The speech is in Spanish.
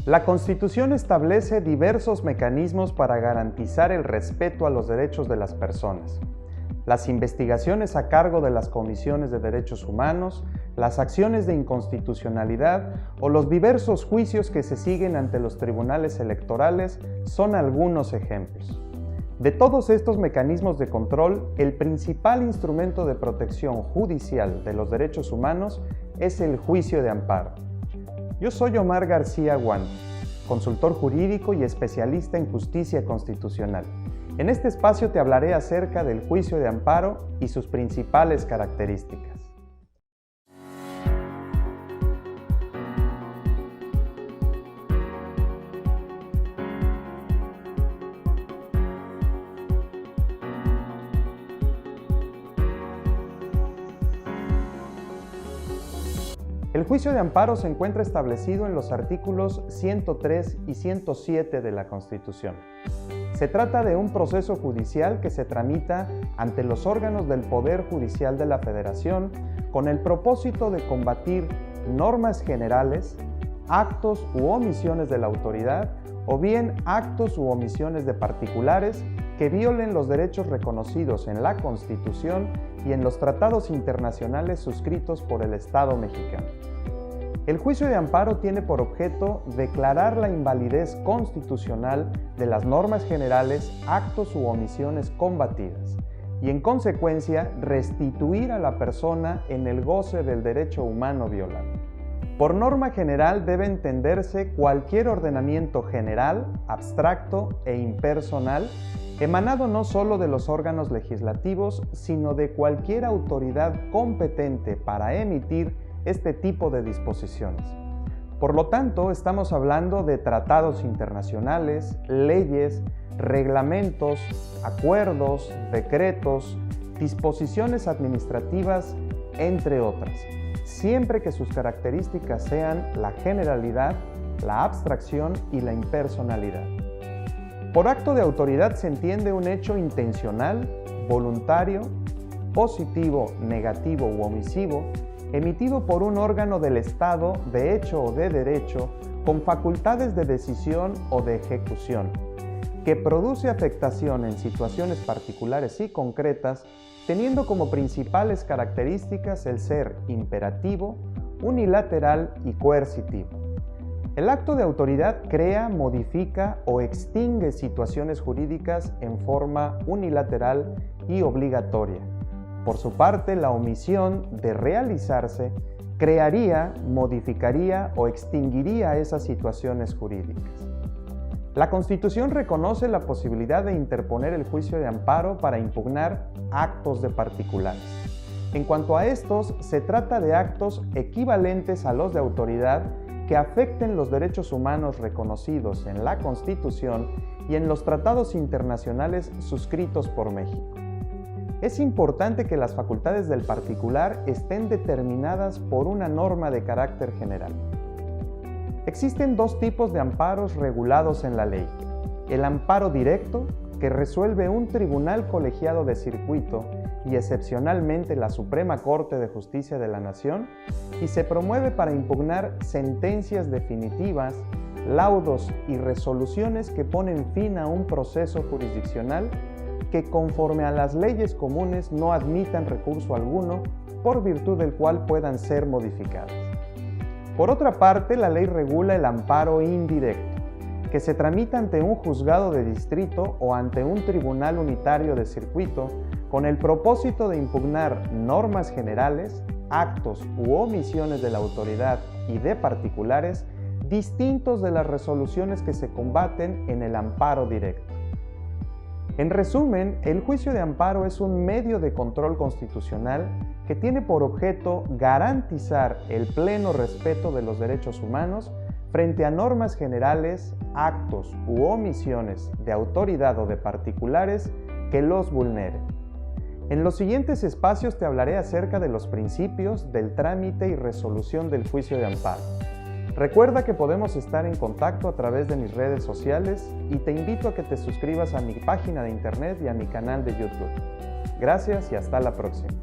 La Constitución establece diversos mecanismos para garantizar el respeto a los derechos de las personas. Las investigaciones a cargo de las comisiones de derechos humanos, las acciones de inconstitucionalidad o los diversos juicios que se siguen ante los tribunales electorales son algunos ejemplos. De todos estos mecanismos de control, el principal instrumento de protección judicial de los derechos humanos es el juicio de amparo. Yo soy Omar García Guantes, consultor jurídico y especialista en justicia constitucional. En este espacio te hablaré acerca del juicio de amparo y sus principales características. El juicio de amparo se encuentra establecido en los artículos 103 y 107 de la Constitución. Se trata de un proceso judicial que se tramita ante los órganos del Poder Judicial de la Federación con el propósito de combatir normas generales, actos u omisiones de la autoridad o bien actos u omisiones de particulares que violen los derechos reconocidos en la Constitución y en los tratados internacionales suscritos por el Estado mexicano. El juicio de amparo tiene por objeto declarar la invalidez constitucional de las normas generales, actos u omisiones combatidas y, en consecuencia, restituir a la persona en el goce del derecho humano violado. Por norma general debe entenderse cualquier ordenamiento general, abstracto e impersonal emanado no solo de los órganos legislativos, sino de cualquier autoridad competente para emitir este tipo de disposiciones. Por lo tanto, estamos hablando de tratados internacionales, leyes, reglamentos, acuerdos, decretos, disposiciones administrativas, entre otras, siempre que sus características sean la generalidad, la abstracción y la impersonalidad. Por acto de autoridad se entiende un hecho intencional, voluntario, positivo, negativo u omisivo, emitido por un órgano del Estado de hecho o de derecho con facultades de decisión o de ejecución, que produce afectación en situaciones particulares y concretas, teniendo como principales características el ser imperativo, unilateral y coercitivo. El acto de autoridad crea, modifica o extingue situaciones jurídicas en forma unilateral y obligatoria. Por su parte, la omisión de realizarse crearía, modificaría o extinguiría esas situaciones jurídicas. La Constitución reconoce la posibilidad de interponer el juicio de amparo para impugnar actos de particulares. En cuanto a estos, se trata de actos equivalentes a los de autoridad que afecten los derechos humanos reconocidos en la Constitución y en los tratados internacionales suscritos por México. Es importante que las facultades del particular estén determinadas por una norma de carácter general. Existen dos tipos de amparos regulados en la ley. El amparo directo, que resuelve un tribunal colegiado de circuito y excepcionalmente la Suprema Corte de Justicia de la Nación, y se promueve para impugnar sentencias definitivas, laudos y resoluciones que ponen fin a un proceso jurisdiccional que conforme a las leyes comunes no admitan recurso alguno por virtud del cual puedan ser modificadas. Por otra parte, la ley regula el amparo indirecto, que se tramita ante un juzgado de distrito o ante un tribunal unitario de circuito con el propósito de impugnar normas generales, actos u omisiones de la autoridad y de particulares distintos de las resoluciones que se combaten en el amparo directo. En resumen, el juicio de amparo es un medio de control constitucional que tiene por objeto garantizar el pleno respeto de los derechos humanos frente a normas generales, actos u omisiones de autoridad o de particulares que los vulneren. En los siguientes espacios te hablaré acerca de los principios del trámite y resolución del juicio de amparo. Recuerda que podemos estar en contacto a través de mis redes sociales y te invito a que te suscribas a mi página de internet y a mi canal de YouTube. Gracias y hasta la próxima.